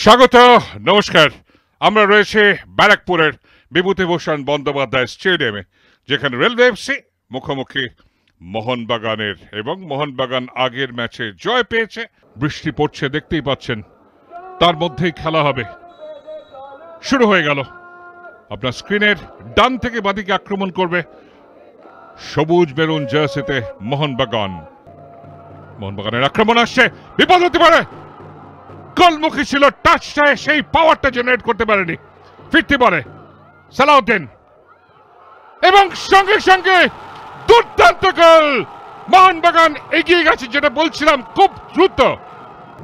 স্বাগত, নমস্কার। আমরা রয়েছে ব্যারাকপুরের বিভূতিভূষণ বন্দ্যোপাধ্যায় স্টেডিয়ামে, যেখানে রেলওয়ে এফসি মুখোমুখি মোহনবাগানের, এবং মোহনবাগান আগের ম্যাচে জয় পেয়েছে। বৃষ্টি পড়ছে, দেখতেই পাচ্ছেন, তার মধ্যেই খেলা হবে। শুরু হয়ে গেল। আপনার স্ক্রিনের ডান থেকে বাদিকে আক্রমণ করবে সবুজ মেরুন জার্সিতে মোহনবাগান। মোহনবাগানের আক্রমণ আসছে, বিপদ হতে পারে। গোলমুখী ছিল, টাচটায় সেই পাওয়ারটা জেনারেট করতে পারেনি। ফিরতে পারে সালাউদ্দিন, এবং সঙ্গে সঙ্গে দুর্দান্ত গোল। মোহনবাগান এগিয়ে গেছে, যেটা বলছিলাম, খুব দ্রুত।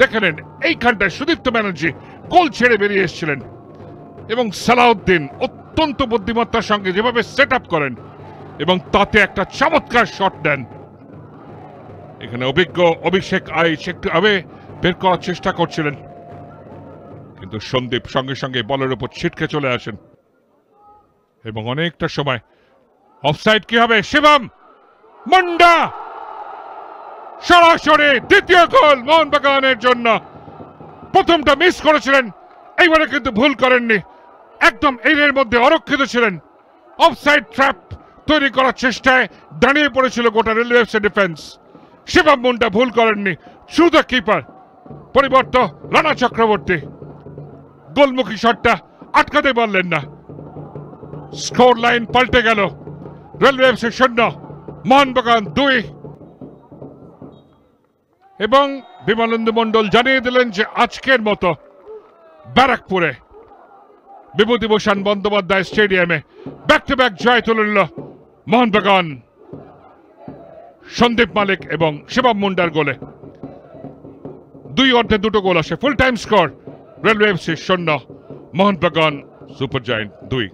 দেখে নেন, এইখানটায় সুদীপ্ত ব্যানার্জি গোল ছেড়ে বেরিয়ে এসেছিলেন, এবং সালাউদ্দিন অত্যন্ত বুদ্ধিমত্তার সঙ্গে যেভাবে সেট আপ করেন এবং তাতে একটা চমৎকার শট দেন। এখানে অভিজ্ঞ অভিষেক আইচ একটু বের করার চেষ্টা করছিলেন, কিন্তু সন্দীপ সঙ্গে সঙ্গে বলের উপর ছিটকে চলে আসেন, এবং অনেকটা সময় অফসাইড কি হবে। শিবম মুন্ডা সরাসরি দ্বিতীয় গোল মোহনবাগানের জন্য। প্রথমটা মিস করেছিলেন, এইবারে কিন্তু ভুল করেননি, একদম এর মধ্যে অরক্ষিত ছিলেন। অফসাইড ট্র্যাপ তৈরি করার চেষ্টায় দাঁড়িয়ে পড়েছিল গোটা railway FC defence. Shivam Munda ভুল করেননি, থ্রু দ্য কিপার পরিবর্তন রানা চক্রবর্তী গোলমুখী শটটা আটকাতে পারলেন না। স্কোর লাইন পাল্টে গেল। Railway FC 0, Mohun Bagan 2। এবং বিমলেন্দু মণ্ডল জানিয়ে দিলেন যে আজকের মতো ব্যারাকপুরে বিভূতিভূষণ বন্দ্যোপাধ্যায় স্টেডিয়ামে ব্যাক টু ব্যাক জয় তুলে নিল মোহনবাগান। সন্দীপ মালিক এবং শিবম মুন্ডার গোলে 2 অর্ধে 2টো গোল আসে। Full time score railway FC 0, Mohun Bagan super giant 2।